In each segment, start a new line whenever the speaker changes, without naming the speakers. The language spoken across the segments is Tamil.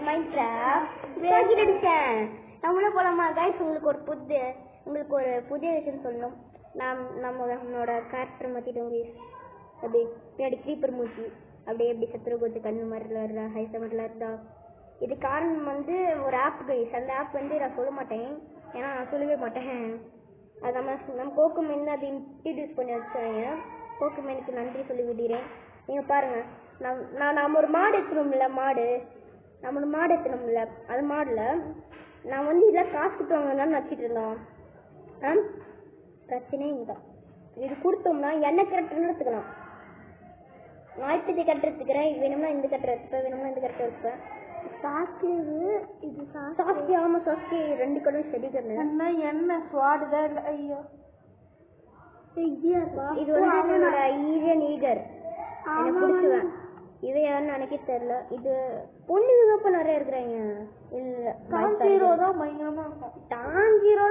மைன்கிராஃப்ட் அடிச்சேன். நம்மளும் போலாமா கைஸ்? உங்களுக்கு ஒரு புதிய விஷயம் சொல்லணும். நம்மளோட கேரக்டர் மாத்திட்டு அப்படி பின்னாடி க்ரீப்பர் மூச்சு அப்படியே எப்படி சத்துருகோத்து கண்ணு மாதிரில ஹைச மாதிரில இருந்தா இது காரணம் வந்து ஒரு ஆப் கைஸ். அந்த ஆப் வந்து நான் சொல்ல மாட்டேன், ஏன்னா நான் சொல்லவே மாட்டேன். அது நம்ம கோக்குமென் அதை இன்ட்ரடியூஸ் பண்ணி வச்சாங்க. கோக்குமெனுக்கு நன்றி சொல்லி விடுறேன். நீங்க பாருங்க, நம்ம ஒரு மாடு எடுத்துனோம்ல, நம்ம ஒரு மாடு எடுத்துனோம்ல, அது மாடுல நான் வந்து இதெல்லாம் காசு கொடுத்துவாங்கன்னு வச்சுட்டு இருந்தோம். பிரச்சனையே இதுதான். இது கொடுத்தோம்னா என்ன கரெக்டர்னு எடுத்துக்கலாம். நான் இப்படி கரெக்ட் எடுத்துக்கிறேன். இது வேணும்னா இந்த கரெக்டர் எடுத்துப்பேன், வேணும்னா இந்த கரெக்டர் எடுத்துப்பேன். சாஸ்கி ஆமா சாஸ்கி 2 கலரும் செடிக்கிறேன்.
என்ன ஸ்வாடுதான். ஐயோ
இது வந்து என்னோட ஈஜன் ஈகர். எனக்கு பிடிச்சுவேன். இது யாருன்னு எனக்கு தெரியல. இது பொண்ணுங்க இப்ப நிறைய இருக்கிறாங்க. இல்ல
டான்ஜீரோ தான் பயங்கரமா இருக்கும்.
டான்ஜீரோ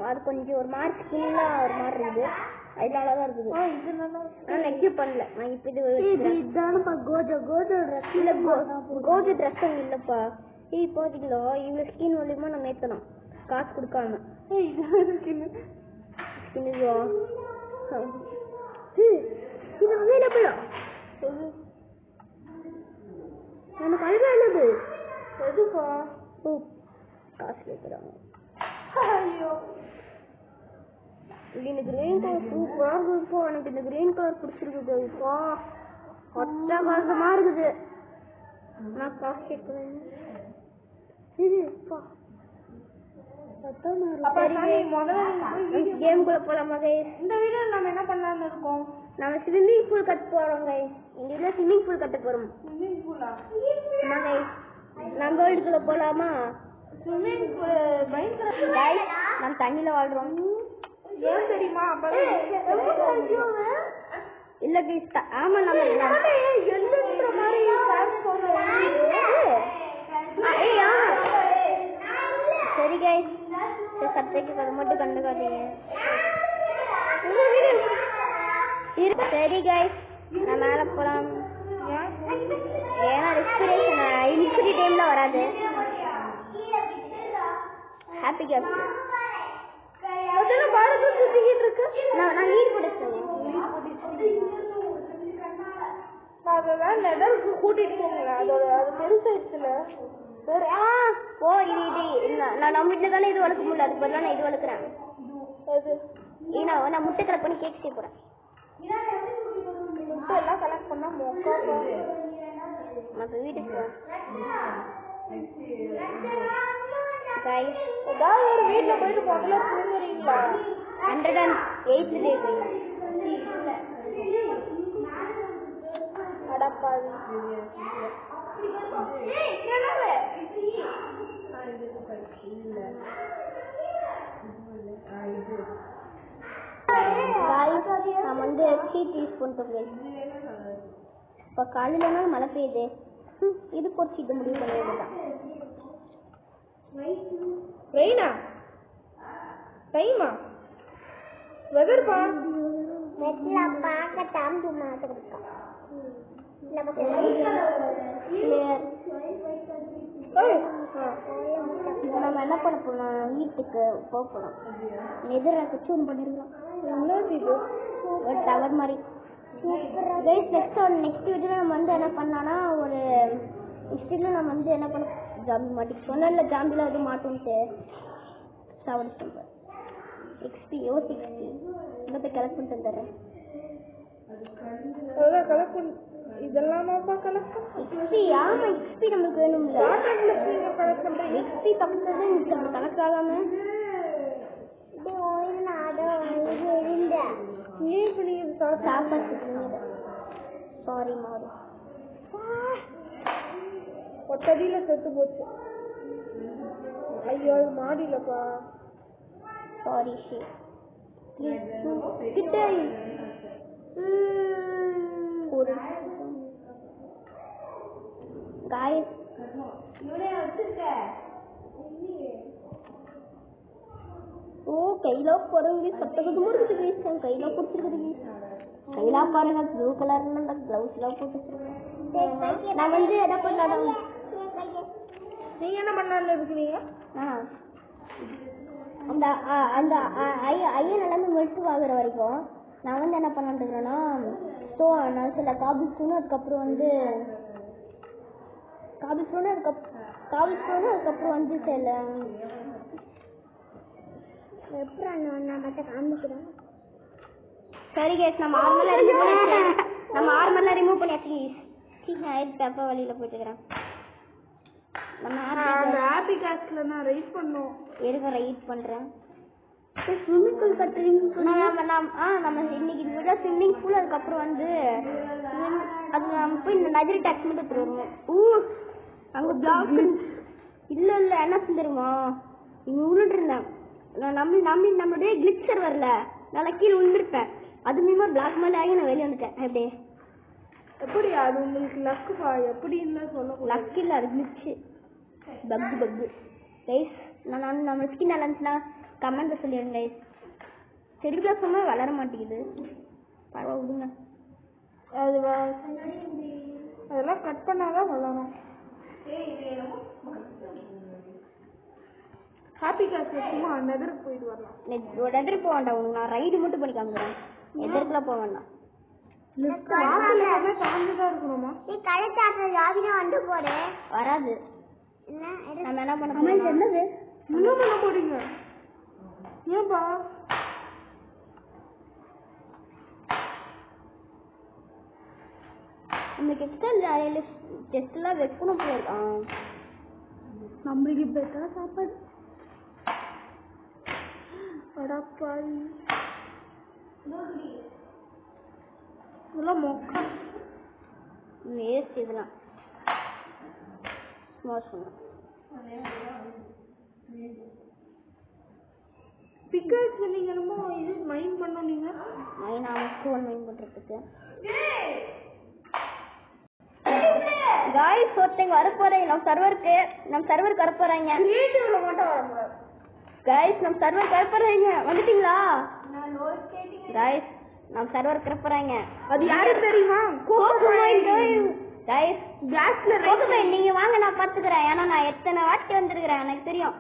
அது கொஞ்சம் ஒரு மாதிரி ஸ்கின்னா ஒரு மாதிரி இருக்குது. அதனாலதான் இருக்குது.
இது நல்லா
நான் நெக்ஸ்ட் பண்ணல. நான் இப்ப
இதுதானப்பா கோஜோ ட்ரெஸ்
இல்ல. கோஜோ ட்ரெஸ் இல்லப்பா. இப்போதைக்குல இவ்வளவு ஸ்கின் மூலியமா நம்ம ஏத்தணும் காசு கொடுக்காம. இது அவைலபிளா? எனக்கு அவைலபிள்.
எதுப்பா?
காசு கேட்குறாங்க.
ஐயோ
எனக்கு கிரீன் கலர் சூப்பரா இருக்குப்பா. எனக்கு இந்த கிரீன் கலர் பிடிச்சிருக்குது. இப்போ அட்டகாசமா இருக்குது. நான் காசு கேட்குறேன். கேம்குள்ள போலாமா கைஸ்?
இந்த வீடியோ நம்ம என்ன பண்ணலாம்னு இருக்கோம்?
நம்ம ஸ்விம்மிங் பூல் கட்ட போறோம் கைஸ். இந்த வீடியோ ஸ்விம்மிங் பூல் கட்ட போறோம்.
ஸ்விம்மிங் பூலா?
ஆமா கைஸ். நம்ம வேர்ல்டுக்குள்ள போலாமா?
ஸ்விம்மிங் பூல் பயங்கர
கைஸ், நம்ம தண்ணில வாழ்றோம்.
ஏன் தெரியுமா?
இல்ல கைஸ், ஆமா நம்ம
எழுதுற மாதிரி
சரி கைஸ், சப்ஜெக்ட் அது மட்டும் கண்டுக்காதீங்க. சரி கைஸ், நான் மேல போலாம். ஏன்னா ரெஸ்பிரேஷன் இன்ஃபினி டைம்ல வராது. ஹாப்பி கேப்ஸ்
பாரத சுத்திக்கிட்டு இருக்கு.
நான் லீட் பிடிச்சேன்.
அதெல்லாம் நெடலுக்கு கூட்டிட்டு போங்க. அது பெருசாயிடுச்சுல.
ஓ இது நான் நம்ம வீட்டுல தானே இது வளர்க்க முடியல. அதுக்கு பதிலாக நான் இது வளர்க்குறேன். நான் முட்டை கலெக்ட் பண்ணி கேக் செய்ய போறேன்.
முட்டை எல்லாம் கலெக்ட் பண்ணா மொக்கா.
நான் வீட்டுக்கு போறேன்.
ஏதாவது ஒரு வீட்டுல போயிட்டு முதல்ல தூங்குறீங்களா?
108 days.
அடப்பாவி.
நான் வந்து சீட் யூஸ் பண்ணிட்டோம். இப்ப காலையில மழை பெய்யுது. இதுக்கு ஒரு சீட்டு முடிவு பண்ண வேண்டியதான்.
ரெய்னா டைமா வெதர் பா
மெட்ல பாக்க தாம்பு மாதிரி இருக்கா. நம்ம என்ன பண்ண போறோம்? வீட்டுக்கு போக போறோம். எதிராக சூன் பண்ணிருக்கோம். ஒரு டவர் மாதிரி. நெக்ஸ்ட் வீடியோ நம்ம வந்து என்ன பண்ணானா ஒரு ஹிஸ்டரியில நம்ம வந்து என்ன பண்ண ஜாம்பி மாட்டி சொன்ன ஜாம்பில அது மாட்டோம்ட்டு சாவடிச்சு XP இதை கலெக்ட் பண்ணிட்டு வந்துடுறேன்.
இதெல்லாம்
XP ஆமா XP நமக்கு வேணும்ல. XP பக்கத்துல கணக்கு ஆகாம சாரி மாடு
ஒத்தடியில செத்து போச்சு. ஐயோ அது மாடிலப்பா.
சாரி கிட்ட ஒரு காய்ஸ் ஓ கையில குரங்கு சட்டகதுமா இருக்குது வீஸ். கையில பிடிச்சிருக்குது. கையில பாருங்க ப்ளூ கலர்ல கிளவுஸ் எல்லாம் போட்டு. நான் வந்து என்ன பண்ணலாம்
நீங்க என்ன பண்ணலாம்னு இருக்கிறீங்க?
அந்த அந்த ஐயன் எல்லாமே மெட்டு ஆகுற வரைக்கும் நான் வந்து என்ன பண்ணலான்னு இருக்கிறேன்னா, ஸோ நான் சில காபிள் ஸ்டோனு அதுக்கப்புறம் வந்து அதுக்கப்புறம் வந்து சில எப்படி நான் பார்த்தா காமிக்கிறேன். சரி கேஸ், நம்ம ஆர்மர்ல ரிமூவ் பண்ணியாச்சு. தப்பா வழியில போயிட்டுக்கிறேன். நம்ம
அந்த ஹாப்பி காஸ்ட்ல நான் ரைட் பண்ணோம்.
எதுக்கு ரைட் பண்றேன்? ஸ்விம்மிங் பூல் கட்டுறீங்க. நம்ம இன்னைக்கு இந்த ஸ்விம்மிங் பூல், அதுக்கப்புறம் வந்து அது நம்ம போய் இந்த நதிரி டாக்ஸ் மட்டும் எடுத்துட்டு வருவோம். அங்க பிளாக் இல்ல என்ன செஞ்சிருமா இங்க விழுட்டு இருந்தேன். நம்மளுடைய கிளிச்சர் வரல, நல்லா கீழே விழுந்துருப்பேன். அது மீமா பிளாக் மேல ஆகி நான் வெளியே வந்துட்டேன். அப்படியே
எப்படி அது உங்களுக்கு லக்குப்பா? எப்படின்னு சொல்ல
லக் இல்ல, அது கிளிச்சு பக்கு கைஸ். நான் நம்ம ஸ்கின் நல்லா இருந்துச்சுன்னா கமெண்ட்ல சொல்லிடுங்க கைஸ். செடிக்கா சொன்னா வளர மாட்டேங்குது, பரவாயில்ல விடுங்க.
அதெல்லாம் கட் பண்ணாதான் வளரும். ஹாப்பி காஸ்ட்ல சும்மா நெதருக்கு போயிட்டு வரலாம்.
நெதருக்கு போக வேண்டாம், உங்களுக்கு நான் ரைடு மட்டும் பண்ணி காமிக்கிறேன். நெதருக்குலாம் போக வேண்டாம். வராது. நம்ம என்ன பண்ண போறோம்? என்னது
என்ன பண்ண போறீங்க? ஏன்பா
நம்மளுக்கு டெஸ்ட்லாம் வைக்கணும் போல இருக்கான்.
நம்மளுக்கு பெட்டா சாப்பாடு அடப்பாடி இதெல்லாம் மொக்கா
வேஸ்ட். இதெல்லாம் மோசம்.
பிக்கல்ஸ் நீங்க ரொம்ப இது மைண்ட் பண்ணோம். நீங்க
மைண்ட் ஸ்டோன் மைண்ட் பண்றதுக்கு गाइस ஒருத்தங்க வர போறாங்க நம்ம சர்வருக்கு வர போறாங்க.
கிரியேட்டிவ்ல மட்டும் வரணும்
गाइस நம்ம சர்வருக்கு வர போறாங்க. வந்துட்டீங்களா? நான் லோட் கேட்டிங்க. गाइस நம்ம சர்வருக்கு வர போறாங்க. அது
யாரு தெரியுமா?
கோகோமைன் गाइस கிளாஸ்ல கோகோமைன் நீங்க வாங்க, நான் பாத்துக்கறேன். ஏன்னா நான் எத்தனை வாட்டி வந்திருக்கேன் எனக்கு தெரியும்.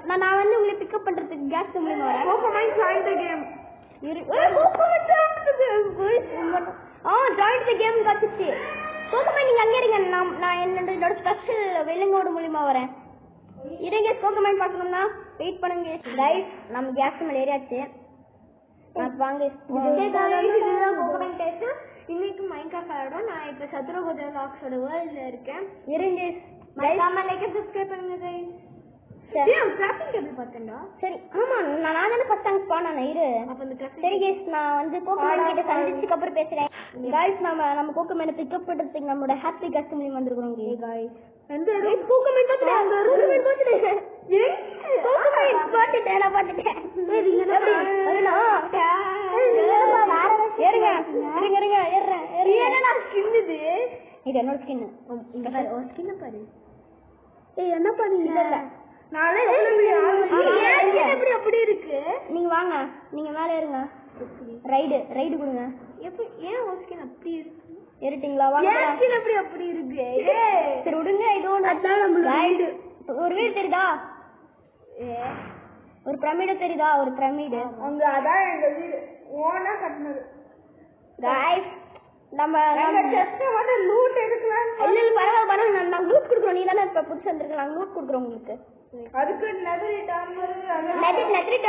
நான் வந்து உங்களை பிக்கப் பண்றதுக்கு கேஸ் மூலமா வரேன்.
கோகோமைன் ஜாயின் தி கேம்.
கோகோமைன் join the game. Join the game காத்துச்சு. கோகோமைன் நீங்க அங்க இருங்க, நான் என்னோட ஸ்பெஷல் வெள்ளங்கோடு மூலமா வரேன். இருங்க கோகோமைன் பார்க்கணும்னா வெயிட் பண்ணுங்க. गाइस நம்ம கேஸ் மேல ஏறியாச்சு. நான் வாங்க கோகோமைன் டெஸ்ட். இன்னைக்கு மைன்கிராஃப்ட் ஆடுறோம். நான் இப்ப சத்ருகோஜா லாக்ஸோட வேர்ல்ட்ல இருக்கேன். இருங்க மறக்காம லைக் சப்ஸ்கிரைப் பண்ணுங்க गाइस. சரி கிராஃப்டிங் டேபிள் பார்த்தேன்டா. சரி ஆமா நான் தான ஃபர்ஸ்ட் டைம் ஸ்பான் ஆன இரு. அப்ப இந்த கிராஃப்டிங் சரி गाइस நான் வந்து கோகோமைன் கிட்ட சந்திச்சதுக்கு அப்புறம் பேசுறேன். गाइस நம்ம கோகோமைனை பிக்கப் பண்றதுக்கு நம்மளோட ஹாப்பி கஸ்டமர் வந்திருக்கோம் गाइस. எந்த கோகோமைன் பாத்துட்டே அந்த கோகோமைன் பாத்துட்டே கோகோமைன் பாத்துட்டே நான் பாத்துட்டேன். சரி இங்க வரேனா ஏறுங்க ஏறுறேன். என்னடா ஸ்கின் இது என்னோட ஸ்கின். இந்த பாரு ஒரு ஸ்கின் பாரு. ஏய் என்ன பண்ணீங்க? நாளை எப்படி அப்படி இருக்கு? நீங்க வாங்க, நீங்க மேல ஏறுங்க. ரைடு கொடுங்க. ஏன் ஒரு ஸ்கின் அப்படி இருக்கு? ஏறிட்டீங்களா? வாங்க. ஸ்கின் அப்படி இருக்கு. சரி விடுங்க. இது ரைடு. ஒரு வீடு தெரியுதா? ஒரு பிரமிடு தெரியுதா? ஒரு பிரமிடு
அங்க அதான் எங்க வீடு ஓனா கட்டினது.
गाइस நம்ம
ஜஸ்ட் வந்து லூட் எடுக்கலாம்.
இல்ல பரவாயில்ல நான் லூட் குடுக்குறோம். நீ தானே இப்ப புடிச்சு வந்திருக்க, நான் லூட் குடுக்குறோம் உங்களுக்கு.
அதுக்கு நெதரிட்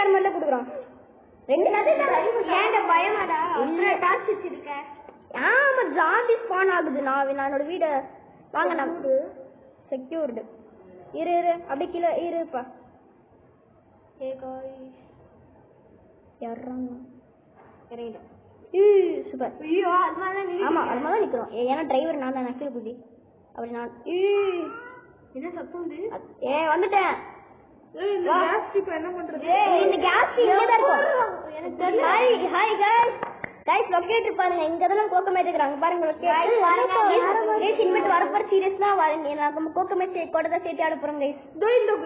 ஆர்மர்ல குடுக்குறோம். ரெண்டு நெதரிட் ஆர்மர் ஏன்டா பயமாடா? இல்ல டார்ச் வச்சிருக்க. ஆமா ஜாம்பி ஸ்பான் ஆகுது. நான் என்னோட வீட வாங்க நான் செக்யூர்டு. இரு அப்படியே கீழே இருப்பா. ஏ गाइस யாரறாங்க இறங்கிடு. சூப்பர். ஐயோ அதுமாதான் நிக்கிறோம். ஏன்னா டிரைவர் நான் தான் நக்கில் குதி. அப்படி நான் என்ன சத்தம் வந்துட்டேன்.
இந்த கேஸ் இப்ப என்ன பண்றது?
இந்த கேஸ் இங்க தான் இருக்கும் எனக்கு தெரியல. ஹாய் गाइस கைஸ் லொகேட்டர் பாருங்க, இங்க தான் கோகமேட் இருக்காங்க பாருங்க. கைஸ் இனிமேட்டு வரப்போற சீரியஸ்லாம் வரீங்க, நம்ம கோகமேட் கூட தான் சேர்த்து ஆட போறோம் கைஸ்.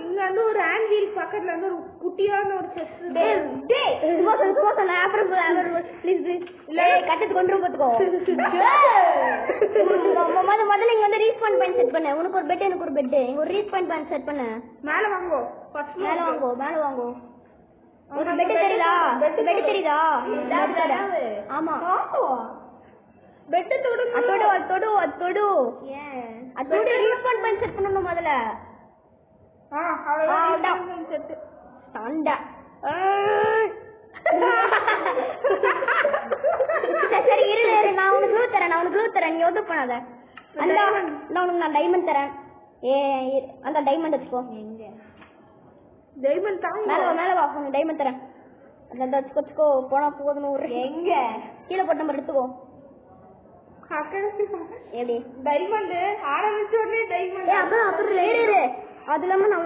இங்க வந்து ஒரு ஆன்வீல் பக்கத்துல வந்து ஒரு குட்டியான ஒரு செஸ்.
கட்டத்து கொண்டு பாத்துக்கோ. முதல்ல இங்க வந்து ரீஸ்பாண்ட் பாயிண்ட் செட் பண்ணு. உனக்கு ஒரு பெட், எனக்கு ஒரு பெட். இங்க ஒரு ரீஸ்பாண்ட் பாயிண்ட் செட் பண்ணு.
மேல வாங்கோ,
மேல வாங்கோ. ஒரு பெட் தெரியுதா? பெட் தெரியுதா? ஆமா.
பெட் தொடு.
அதோட ரீஸ்பாண்ட் பாயிண்ட் செட் பண்ணனும் முதல்ல.
அவ்வளவுதான் செட்.
சண்டை. சரி இரு, நான் உனக்கு க்ளூ தரேன், நீ ஒது பண்ணாத. நான் டைமண்ட் தரேன். அந்த டைமண்ட் வச்சுக்கோ.
டைமண்ட் தாங்க.
மேல வா, உனக்கு டைமண்ட் தரேன். அந்த வச்சுக்கோ. போனா போதும். ஒரு எங்க கீழே போட்ட நம்பர் எடுத்துக்கோ. எப்படி
டைமண்ட் ஆரம்பிச்ச உடனே டைமண்ட்.
அப்புறம் இரு. அது இல்லாம நான்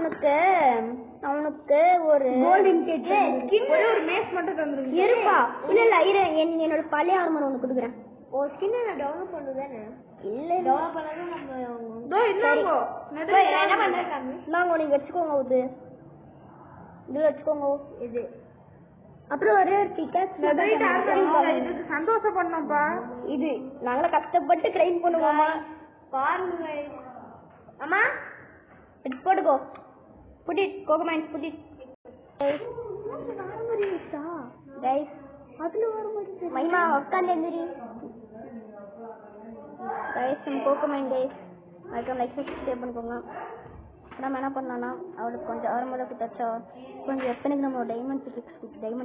உனக்கு ஒரு கோல்டன் ஸ்கின்
ஒரு மேஸ் மட்டும் தந்துருங்க.
இருப்பா. இல்ல இரு, என்னோட பழைய ஆர்மர் உனக்கு கொடுக்குறேன். ஒரு ஸ்கின் நான் டவுன்லோட் பண்ணுதானே? இல்ல டவுன்லோட் பண்ணாத நம்ம என்ன பண்றாங்க? நாங்க நீங்க வச்சுக்கோங்க. இது வச்சுக்கோங்க. இது அப்புறம் ஒரே ஒரு
இதுக்கு சந்தோஷம் பண்ணோம்ப்பா.
இது நாங்கள கஷ்டப்பட்டு கிரைம் பண்ணுவோமா பாருங்க. அம்மா போட்டுக்கோ. கோகமேன் புடி. கைஸ் அதுல வர மாட்டேங்குது. மைமா உட்கார்ந்து எந்திரி. கைஸ் நம்ம கோகமேன் கைஸ் அதுக்கு லைக் சப்ஸ்கிரைப் பண்ணிக்கோங்க. நம்ம என்ன பண்ணலாம்னா அவளுக்கு கொஞ்சம் ஆரம்பத்துக்கு தச்சா கொஞ்சம் எத்தனைக்கு நம்ம டைமண்ட்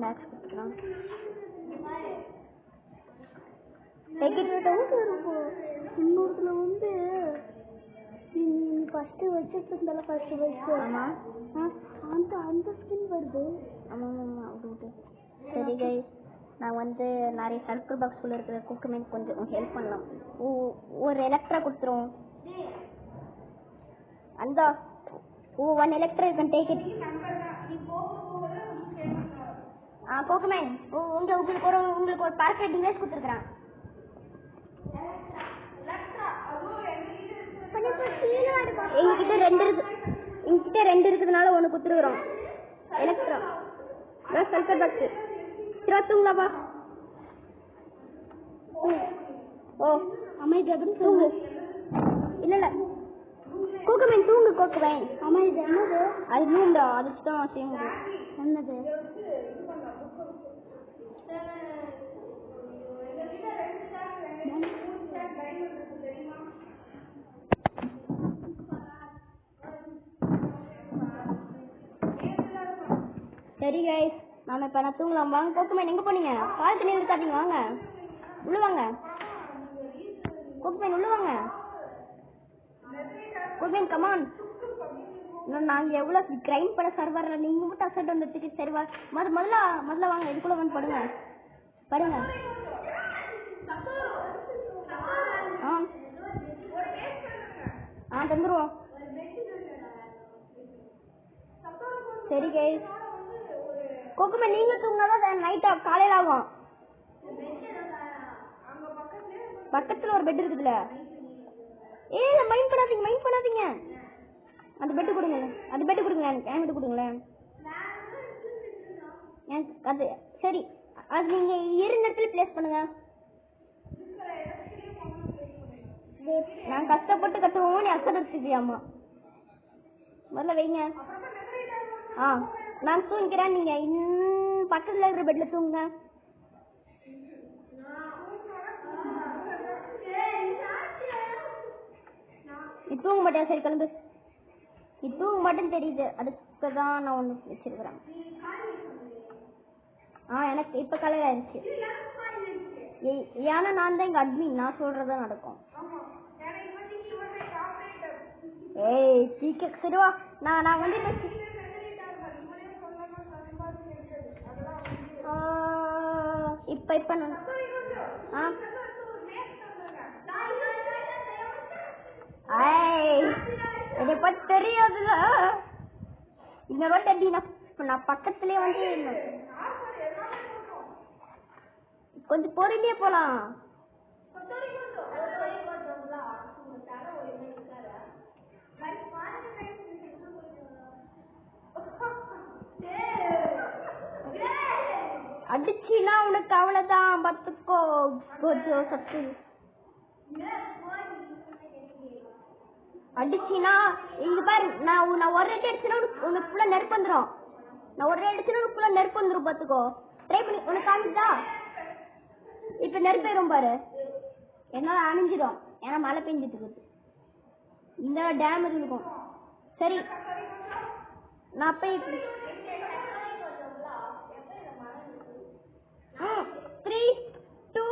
ஆக்ஸ் கொடுத்துக்கலாம். இன்னொருத்துல வந்து நீ ஃபர்ஸ்ட் வச்சுட்டு இருந்தால ஃபர்ஸ்ட் வச்சு அந்த ஸ்கின் வருது. ஆமாம் விட்டு. சரி கைஸ், நான் வந்து நிறைய சர்க்கிள் பாக்ஸ்குள்ள இருக்கிற கோகமேன் கொஞ்சம் ஹெல்ப் பண்ணலாம். ஒரு எலக்ட்ரா கொடுத்துரும். அந்த one electro you can take it. கோகமேன் உங்களுக்கு ஒரு பாஸ்வேர்ட் டிவைஸ் கொடுத்துருக்கேன். எங்ககிட்ட ரெண்டு இருக்குதுனால ஒன்று கொடுத்துருக்குறோம். Electra சல்கர் box. தூங்கலாப்பா. ஓ அமைதியா தூங்கு. இல்ல கோகமேன் தூங்கு. கோகமேன் அமைதி. என்னது அது? ரூம்டா, அதுக்கு தான் செய்ய முடியும். என்னது? சரி கைஸ், நாம இப்ப நான் தூங்கலாம். வாங்க கோகமேன், எங்க போனீங்க? கால் தண்ணி இருக்காதீங்க, வாங்க உள்ள வாங்க. கோகமேன் உள்ள வாங்க. கோகமேன் கமான். நாங்க எவ்வளவு கிரைம் பண்ண சர்வர்ல நீங்க மட்டும் அசட் வந்துட்டு சர்வர் முதல்ல வாங்க. இதுக்குள்ள வந்து படுங்க. தந்துருவோம். சரி கைஸ், கோகமேன் நீங்க தூங்கினாதான் நைட் காலையில ஆகும். பக்கத்துல ஒரு பெட் இருக்குதுல. மைண்ட் பண்ணாதீங்க. அந்த பெட்டு கொடுங்க. என்கிட்ட கொடுங்களேன். அது சரி, அது நீங்க இரு நேரத்துல பிளேஸ் பண்ணுங்க. நான் கஷ்டப்பட்டு கட்டுவோம், நீ அக்கறை வச்சுக்கியாமா. முதல்ல வைங்க. நான் தூங்கிக்கிறேன், நீங்க பக்கத்துல இருக்கிற பெட்ல தூங்குங்க. நீ தூங்க மாட்டேன். சரி கிளம்பு. நீ தூங்க மாட்டேன்னு தெரியுது, அதுக்கு தான் நான் ஒன்று வச்சிருக்கிறேன். எனக்கு இப்ப கலர் ஆயிடுச்சு. ஏன்னா நான் தான் இங்க அட்மின், நான் சொல்றதான் நடக்கும். சீக்கிரம் சரிவா. நான் வந்து இப்ப இதை பத்தி தெரியாதுல. இன்னொரு வாட்டி எப்படி நான் பக்கத்துலயே வந்து கொஞ்சம் பொறுமையா போலாம். அடிச்சினா உனக்கு அவ்வளவுதான், பத்துக்கோ. கொஞ்சம் சத்து அடிச்சினா இங்க பாரு, நான் ஒரு அடி அடிச்சுனா உனக்கு ஃபுல்லா நெருப்பு வந்துடும். நான் ஒரு அடி அடிச்சுனா உனக்கு ஃபுல்லா நெருப்பு வந்துடும், பாத்துக்கோ. ட்ரை பண்ணி உனக்கு காமிச்சா இப்ப நெருப்பேறும் பாரு. என்னால அணிஞ்சிடும், ஏன்னா மழை பெஞ்சிட்டு இருக்குது. இந்த டேம் இருக்கும். சரி நான் போய் 3, 2,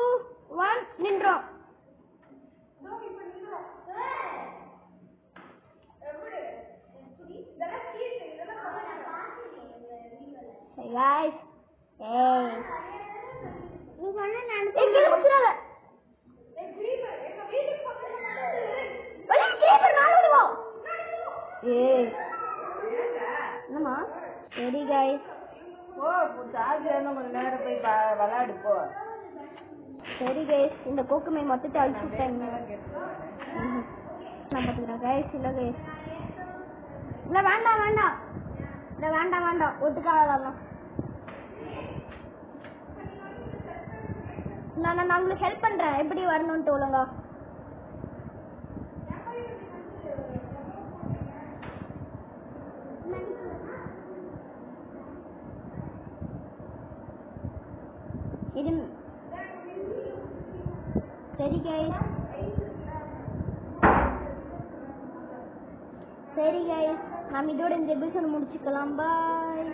1 நின்றோம். Hey guys, hey. நீ சொன்ன நான் எங்க குத்துறாத. வலி கேப்பர் நாள விடுவா. ஏய். என்னமா? சரி guys.
ஓ சாஜேன கொஞ்ச நேரம் போய் விளையாடு போ.
சரி guys, இந்த கோக்குமை மொத்தத்தை அழிச்சிட்டேன். நான் பாத்துக்கிறேன் guys. இல்ல guys. இல்ல வேண்டாம் வேண்டாம். இல்ல வேண்டாம் வேண்டாம். ஒட்டுக்காதலாம். நான் உங்களுக்கு ஹெல்ப் பண்றேன், எப்படி வரணும்னு ஒழுங்கா. இது சரி கைஸ், சரி கைஸ், நாம் இதோட இந்த எபிசோட் முடிச்சுக்கலாம். பாய்.